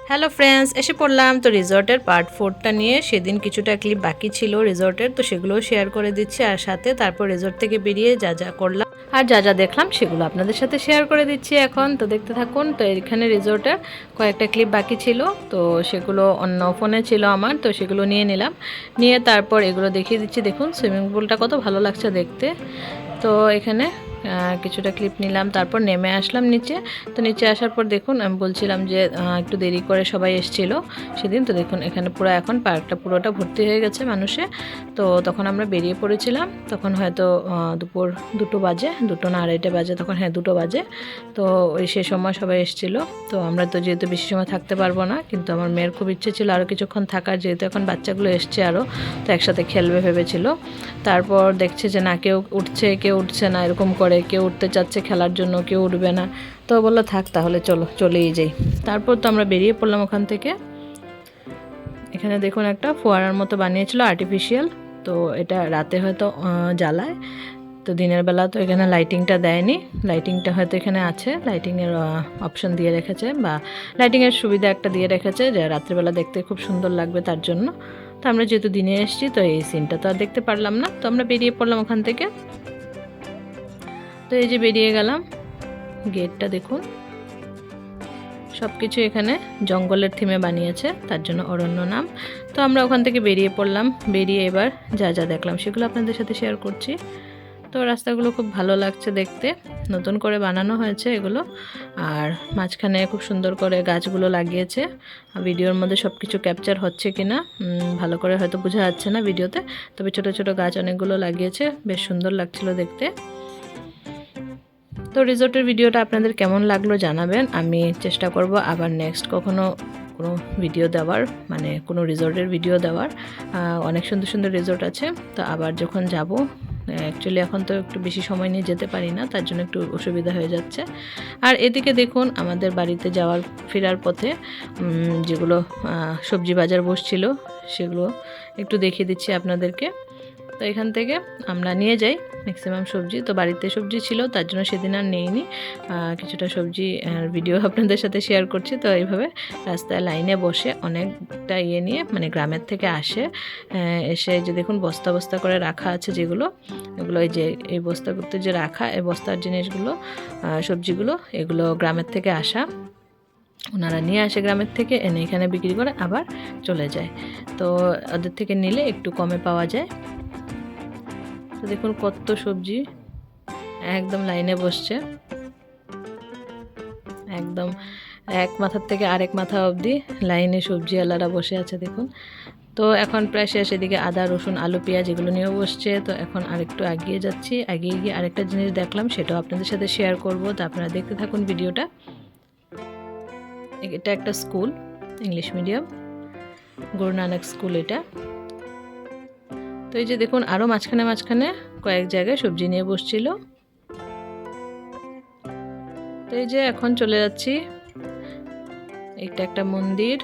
Hello friends, এসে পড়লাম তো রিসর্টের পার্ট 4টা নিয়ে। সেদিন কিছুটা ক্লিপ বাকি ছিল রিসর্টের, তো সেগুলোও শেয়ার করে দিচ্ছি। আর সাথে তারপর রিসর্ট থেকে বেরিয়ে যা যা করলাম আর যা যা দেখলাম সেগুলো আপনাদের সাথে শেয়ার করে দিচ্ছি এখন। তো দেখতে থাকুন। তো এখানে রিসর্টের কয়েকটা ক্লিপ বাকি ছিল, তো সেগুলো অন্য ফোনে ছিল আমার, তো সেগুলো নিয়ে নিলাম। নিয়ে তারপর এগুলো দেখিয়ে দিচ্ছি। দেখুন সুইমিং পুলটা কত ভালো লাগছে দেখতে। তো এখানে কিছুটা ক্লিপ নিলাম, তারপর নেমে আসলাম নিচে। তো নিচে আসার পর দেখুন, আমি বলছিলাম যে একটু দেরি করে সবাই এসেছিল সেদিন। তো দেখুন এখানে পুরো এখন পার্কটা পুরোটা ভর্তি হয়ে গেছে মানুষে। তো তখন আমরা বেরিয়ে পড়েছিলাম, তখন হয়তো দুপুর 2টো বাজে, 2টো না 2:30 বাজে তখন, হ্যাঁ 2টো বাজে। তো ওই সে সময় সবাই এসেছিল। তো আমরা তো যেহেতু বেশি সময় থাকতে পারবো না, কিন্তু আমার মেয়ের খুব ইচ্ছে ছিল আরও কিছুক্ষণ থাকার, যেহেতু এখন বাচ্চাগুলো এসছে আরও, তো একসাথে খেলবে ভেবেছিল। তারপর দেখছে যে না, কেউ উঠছে কেউ উঠছে না, এরকম করে কেউ উঠতে চাচ্ছে খেলার জন্য, কেউ উঠবে না। তো বললো থাক তাহলে, চলেই যাই। তারপর তো আমরা বেরিয়ে পড়লাম ওখান থেকে। এখানে দেখুন একটা ফোয়ারার মতো বানিয়েছিল আর্টিফিশিয়াল। তো এটা রাতে হয়তো জ্বালায়, তো দিনের বেলা তো এখানে লাইটিংটা দেয়নি। লাইটিংটা হয়তো এখানে আছে, লাইটিংয়ের অপশন দিয়ে রেখেছে, বা লাইটিংয়ের সুবিধা একটা দিয়ে রেখেছে যে রাত্রিবেলা দেখতে খুব সুন্দর লাগবে তার জন্য। তো আমরা যেহেতু দিনে এসেছি, তো এই সিনটা তো আর দেখতে পারলাম না। তো আমরা বেরিয়ে পড়লাম ওখান থেকে। তো এই যে বেরিয়ে গেলাম, গেটটা দেখুন। সব কিছু এখানে জঙ্গলের থিমে বানিয়েছে, তার জন্য অরণ্য নাম। তো আমরা ওখান থেকে বেরিয়ে পড়লাম। বেরিয়ে এবার যা যা দেখলাম সেগুলো আপনাদের সাথে শেয়ার করছি। তো রাস্তাগুলো খুব ভালো লাগছে দেখতে, নতুন করে বানানো হয়েছে এগুলো। আর মাঝখানে খুব সুন্দর করে গাছগুলো লাগিয়েছে। ভিডিওর মধ্যে সব কিছু ক্যাপচার হচ্ছে কি না ভালো করে হয়তো বোঝা যাচ্ছে না ভিডিওতে, তবে ছোট ছোট গাছ অনেকগুলো লাগিয়েছে, বেশ সুন্দর লাগছিল দেখতে। তো রিসোর্টের ভিডিওটা আপনাদের কেমন লাগলো জানাবেন। আমি চেষ্টা করব আবার নেক্সট কখনো কোনো ভিডিও দেওয়ার, মানে কোনো রিসোর্টের ভিডিও দেওয়ার। অনেক সুন্দর সুন্দর রিসোর্ট আছে। তো আবার যখন যাব, অ্যাকচুয়ালি এখন তো একটু বেশি সময় নিয়ে যেতে পারি না, তার জন্য একটু অসুবিধা হয়ে যাচ্ছে। আর এদিকে দেখুন আমাদের বাড়িতে ফেরার পথে যেগুলো সবজি বাজার বসছিল সেগুলো একটু দেখিয়ে দিচ্ছি আপনাদেরকে। তো এখান থেকে আমরা নিয়ে যাই ম্যাক্সিমাম সবজি। তো বাড়িতে সবজি ছিল, তার জন্য সেদিন আর নেইনি। কিছুটা সবজি ভিডিও আপনাদের সাথে শেয়ার করছি। তো এইভাবে রাস্তায় লাইনে বসে অনেকটা নিয়ে, মানে গ্রামের থেকে আসে, এসে যে দেখুন বস্তা বস্তা করে রাখা আছে যেগুলো, এগুলো এই যে এই বস্তাগুলোতে যে রাখা, এই বস্তার জিনিসগুলো, সবজিগুলো, এগুলো গ্রামের থেকে আসা। ওনারা নিয়ে আসে গ্রামের থেকে, এনে এখানে বিক্রি করে আবার চলে যায়। তো ওদের থেকে নিলে একটু কমে পাওয়া যায়। তো দেখুন কত সবজি একদম লাইনে বসছে, একদম এক মাথার থেকে আরেক মাথা অবধি লাইনে সবজিওয়ালারা বসে আছে দেখুন। তো এখন প্রায় শেষ। এদিকে আদা রসুন আলু পেঁয়াজ এগুলো নিয়েও বসছে। তো এখন আরেকটু এগিয়ে যাচ্ছি, এগিয়ে গিয়ে আরেকটা জিনিস দেখলাম, সেটাও আপনাদের সাথে শেয়ার করব। তো আপনারা দেখতে থাকুন ভিডিওটা। এটা একটা school, English medium, Guru Nanak school এটা। তো এই যে দেখুন আরও মাঝখানে মাঝখানে কয়েক জায়গায় সবজি নিয়ে বসছিল। তো এই যে এখন চলে যাচ্ছি, এটা একটা মন্দির।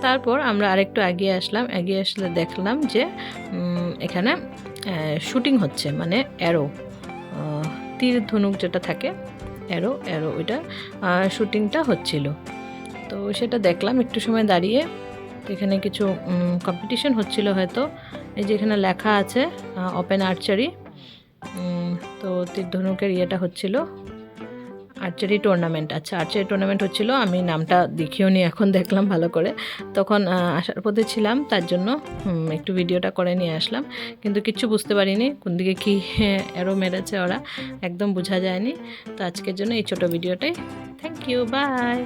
তারপর আমরা আরেকটু এগিয়ে আসলাম, এগিয়ে আসলে দেখলাম যে এখানে শুটিং হচ্ছে, মানে অ্যারো, তীর ধনুক যেটা থাকে, অ্যারো ওইটা শুটিংটা হচ্ছিল। তো সেটা দেখলাম একটু সময় দাঁড়িয়ে। তো এখানে কিছু কম্পিটিশন হচ্ছিল হয়তো। এই যে এখানে লেখা আছে ওপেন আর্চারি। তো তীর ধনুকের ইয়েটা হচ্ছিল, আর্চারি টুর্নামেন্ট। আচ্ছা, আর্চারি টুর্নামেন্ট হচ্ছিল, আমি নামটা দেখিও নি, এখন দেখলাম ভালো করে। তখন আসার পথে ছিলাম, তার জন্য একটু ভিডিওটা করে নিয়ে আসলাম, কিন্তু কিচ্ছু বুঝতে পারিনি কোন দিকে কী অ্যারো মেরেছে ওরা, একদম বোঝা যায়নি। তো আজকের জন্য এই ছোট ভিডিওটাই। Thank you, by.